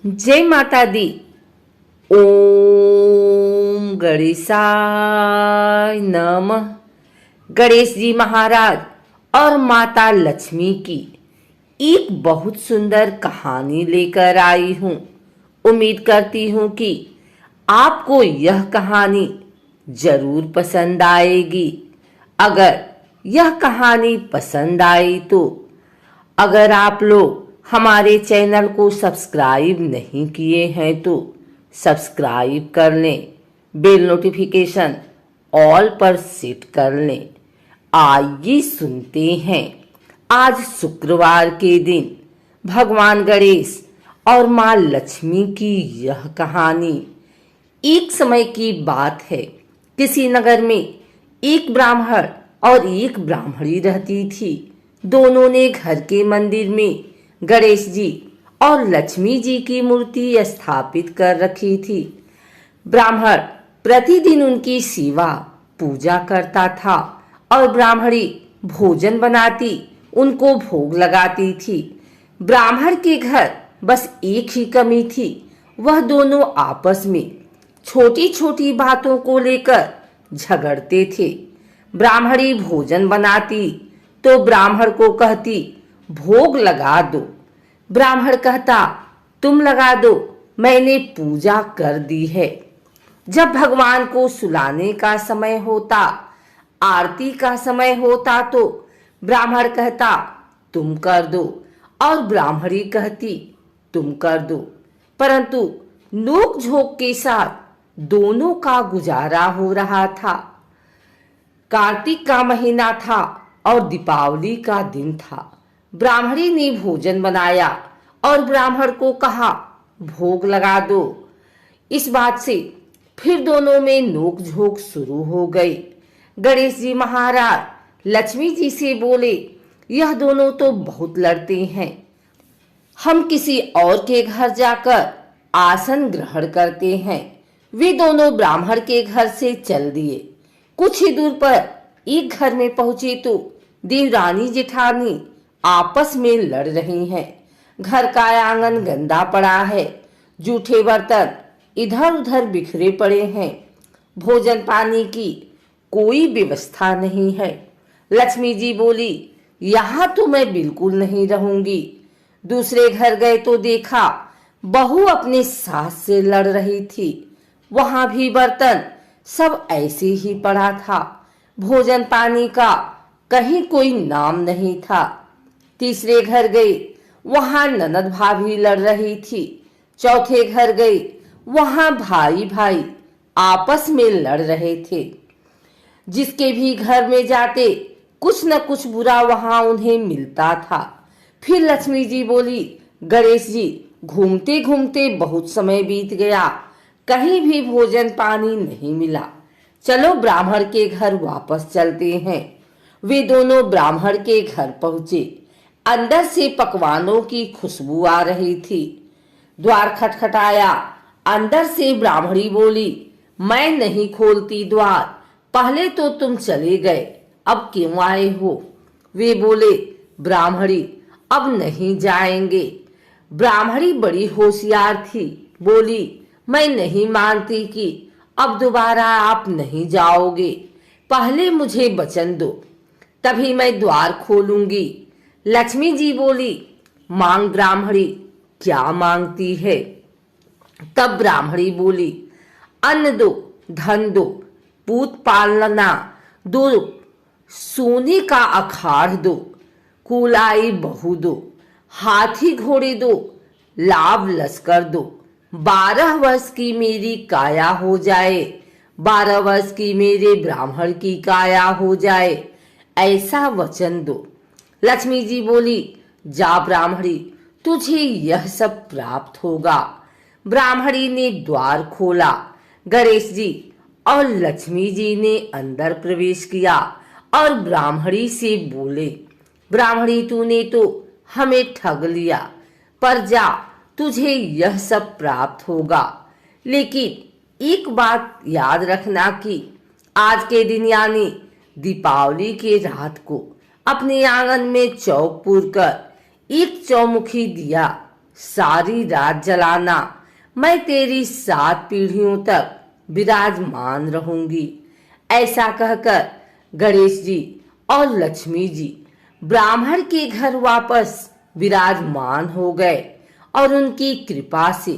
जय माता दी। ओम गणेशाय नमः। गणेश जी महाराज और माता लक्ष्मी की एक बहुत सुंदर कहानी लेकर आई हूँ। उम्मीद करती हूँ कि आपको यह कहानी जरूर पसंद आएगी। अगर यह कहानी पसंद आई तो अगर आप लोग हमारे चैनल को सब्सक्राइब नहीं किए हैं तो सब्सक्राइब कर लें, बेल नोटिफिकेशन ऑल पर सेट कर लें। आइए सुनते हैं आज शुक्रवार के दिन भगवान गणेश और माँ लक्ष्मी की यह कहानी। एक समय की बात है, किसी नगर में एक ब्राह्मण और एक ब्राह्मणी रहती थी। दोनों ने घर के मंदिर में गणेश जी और लक्ष्मी जी की मूर्ति स्थापित कर रखी थी। ब्राह्मण प्रतिदिन उनकी सेवा पूजा करता था और ब्राह्मणी भोजन बनाती, उनको भोग लगाती थी। ब्राह्मण के घर बस एक ही कमी थी, वह दोनों आपस में छोटी छोटी बातों को लेकर झगड़ते थे। ब्राह्मणी भोजन बनाती तो ब्राह्मण को कहती भोग लगा दो। ब्राह्मण कहता तुम लगा दो, मैंने पूजा कर दी है। जब भगवान को सुलाने का समय होता, आरती का समय होता तो ब्राह्मण कहता तुम कर दो और ब्राह्मणी कहती तुम कर दो। परंतु नोक झोंक के साथ दोनों का गुजारा हो रहा था। कार्तिक का महीना था और दीपावली का दिन था। ब्राह्मणी ने भोजन बनाया और ब्राह्मण को कहा भोग लगा दो। इस बात से फिर दोनों में नोक झोंक शुरू हो गई। गणेश जी महाराज लक्ष्मी जी से बोले यह दोनों तो बहुत लड़ते हैं, हम किसी और के घर जाकर आसन ग्रहण करते हैं। वे दोनों ब्राह्मण के घर से चल दिए। कुछ ही दूर पर एक घर में पहुंचे तो देवरानी जेठानी आपस में लड़ रही हैं। घर का आंगन गंदा पड़ा है, जूठे बर्तन इधर उधर बिखरे पड़े हैं, भोजन पानी की कोई व्यवस्था नहीं है। लक्ष्मी जी बोली यहाँ तो मैं बिल्कुल नहीं रहूंगी। दूसरे घर गए तो देखा बहू अपने सास से लड़ रही थी। वहां भी बर्तन सब ऐसे ही पड़ा था, भोजन पानी का कहीं कोई नाम नहीं था। तीसरे घर गई, वहां ननद भाभी लड़ रही थी। चौथे घर गई, वहां भाई भाई आपस में लड़ रहे थे। जिसके भी घर में जाते कुछ न कुछ बुरा वहां उन्हें मिलता था। फिर लक्ष्मी जी बोली गणेश जी घूमते घूमते बहुत समय बीत गया, कहीं भी भोजन पानी नहीं मिला, चलो ब्राह्मण के घर वापस चलते हैं। वे दोनों ब्राह्मण के घर पहुंचे। अंदर से पकवानों की खुशबू आ रही थी। द्वार खटखटाया। अंदर से ब्राह्मणी बोली मैं नहीं खोलती द्वार, पहले तो तुम चले गए, अब क्यों आए हो? वे बोले ब्राह्मणी अब नहीं जाएंगे। ब्राह्मणी बड़ी होशियार थी, बोली मैं नहीं मानती कि अब दोबारा आप नहीं जाओगे, पहले मुझे वचन दो तभी मैं द्वार खोलूंगी। लक्ष्मी जी बोली मांग ब्राह्मणी, क्या मांगती है? तब ब्राह्मणी बोली अन्न दो, धन दो, पूत पालना दो, सोने का अखाड़ दो, कुलाई बहू दो, हाथी घोड़े दो, लाभ लश्कर दो, 12 वर्ष की मेरी काया हो जाए, 12 वर्ष की मेरे ब्राह्मण की काया हो जाए, ऐसा वचन दो। लक्ष्मी जी बोली जा ब्राह्मणी, तुझे यह सब प्राप्त होगा। ब्राह्मणी ने द्वार खोला। गणेश जी और लक्ष्मी जी ने अंदर प्रवेश किया और ब्राह्मणी से बोले ब्राह्मणी तूने तो हमें ठग लिया, पर जा तुझे यह सब प्राप्त होगा। लेकिन एक बात याद रखना कि आज के दिन यानी दीपावली के रात को अपने आंगन में चौक पूर कर एक चौमुखी दिया सारी रात जलाना, मैं तेरी 7 पीढ़ियों तक विराजमान रहूंगी। ऐसा कहकर गणेश जी और लक्ष्मी जी ब्राह्मण के घर वापस विराजमान हो गए और उनकी कृपा से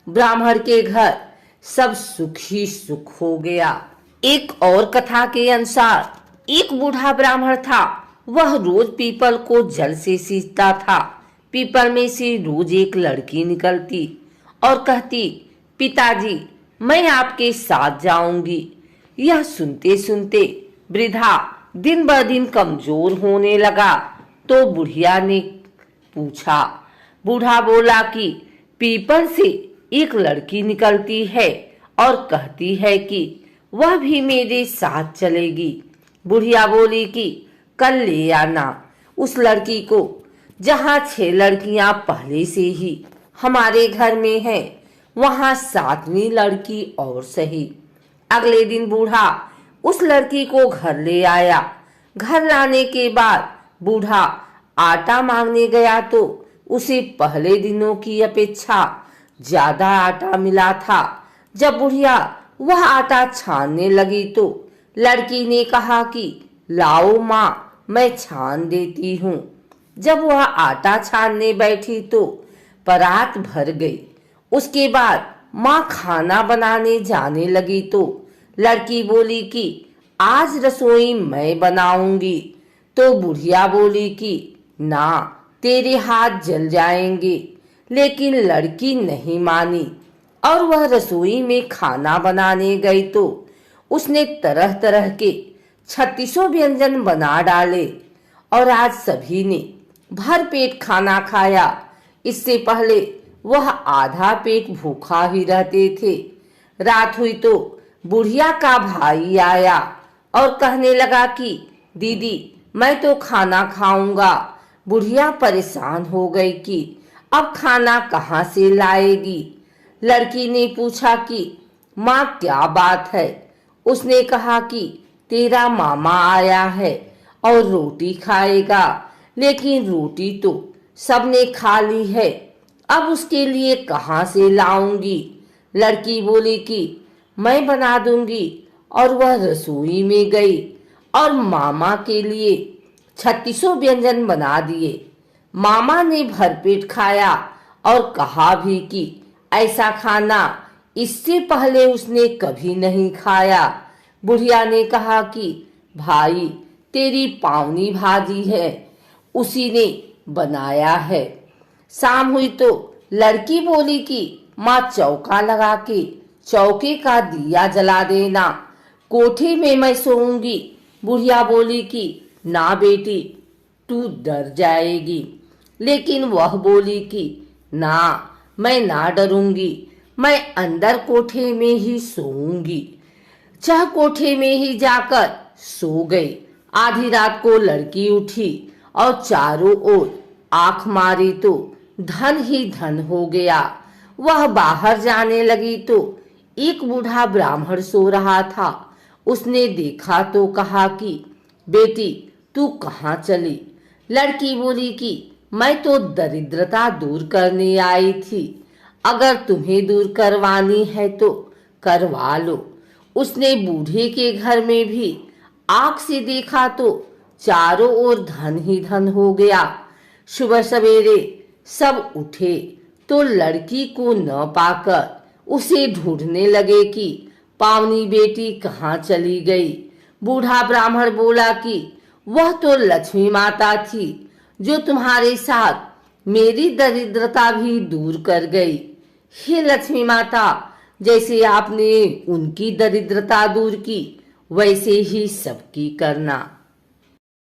ब्राह्मण के घर सब सुख ही सुख हो गया। एक और कथा के अनुसार एक बूढ़ा ब्राह्मण था। वह रोज पीपल को जल से सींचता था। पीपल में से रोज एक लड़की निकलती और कहती, पिताजी मैं आपके साथ जाऊंगी। यह सुनते सुनते वृद्धा दिन ब दिन कमजोर होने लगा। तो बुढ़िया ने पूछा। बूढ़ा बोला कि पीपल से एक लड़की निकलती है और कहती है कि वह भी मेरे साथ चलेगी। बुढ़िया बोली कि कल ले आना उस लड़की को, जहाँ 6 लड़कियां पहले से ही हमारे घर में हैं, वहाँ 7वीं लड़की और सही। अगले दिन बूढ़ा उस लड़की को घर ले आया। घर लाने के बाद बूढ़ा आटा मांगने गया तो उसे पहले दिनों की अपेक्षा ज्यादा आटा मिला था। जब बुढ़िया वह आटा छानने लगी तो लड़की ने कहा कि लाओ माँ, मैं छान देती हूँ। जब वह आटा छानने बैठी तो परात भर गई। उसके बाद माँ खाना बनाने जाने लगी तो लड़की बोली कि आज रसोई मैं बनाऊंगी। तो बुढ़िया बोली कि ना, तेरे हाथ जल जाएंगे। लेकिन लड़की नहीं मानी और वह रसोई में खाना बनाने गई तो उसने तरह तरह के 36 व्यंजन बना डाले और आज सभी ने भर पेट खाना खाया। इससे पहले वह आधा पेट भूखा ही रहते थे। रात हुई तो बुढ़िया का भाई आया और कहने लगा कि दीदी मैं तो खाना खाऊंगा। बुढ़िया परेशान हो गई कि अब खाना कहाँ से लाएगी। लड़की ने पूछा कि माँ क्या बात है। उसने कहा कि तेरा मामा आया है और रोटी खाएगा, लेकिन रोटी तो सबने खा ली है, अब उसके लिए कहाँ से लाऊंगी। लड़की बोली कि मैं बना दूंगी और वह रसोई में गई और मामा के लिए 36 व्यंजन बना दिए। मामा ने भरपेट खाया और कहा भी कि ऐसा खाना इससे पहले उसने कभी नहीं खाया। बुढ़िया ने कहा कि भाई तेरी पावनी भाजी है, उसी ने बनाया है। शाम हुई तो लड़की बोली कि माँ चौका लगा के चौके का दिया जला देना, कोठे में मैं सोऊंगी। बुढ़िया बोली कि ना बेटी, तू डर जाएगी। लेकिन वह बोली कि ना, मैं ना डरूंगी, मैं अंदर कोठे में ही सोऊंगी। चाह कोठे में ही जाकर सो गई। आधी रात को लड़की उठी और चारों ओर आंख मारी तो धन ही धन हो गया। वह बाहर जाने लगी तो एक बूढ़ा ब्राह्मण सो रहा था। उसने देखा तो कहा कि बेटी तू कहाँ चली। लड़की बोली कि मैं तो दरिद्रता दूर करने आई थी, अगर तुम्हें दूर करवानी है तो करवा लो। उसने बूढ़े के घर में भी आंख से देखा तो चारों ओर धन ही धन हो गया। सुबह सवेरे सब उठे तो लड़की को न पाकर उसे ढूंढने लगे कि पावनी बेटी कहाँ चली गई। बूढ़ा ब्राह्मण बोला कि वह तो लक्ष्मी माता थी, जो तुम्हारे साथ मेरी दरिद्रता भी दूर कर गई। हे लक्ष्मी माता, जैसे आपने उनकी दरिद्रता दूर की, वैसे ही सबकी करना।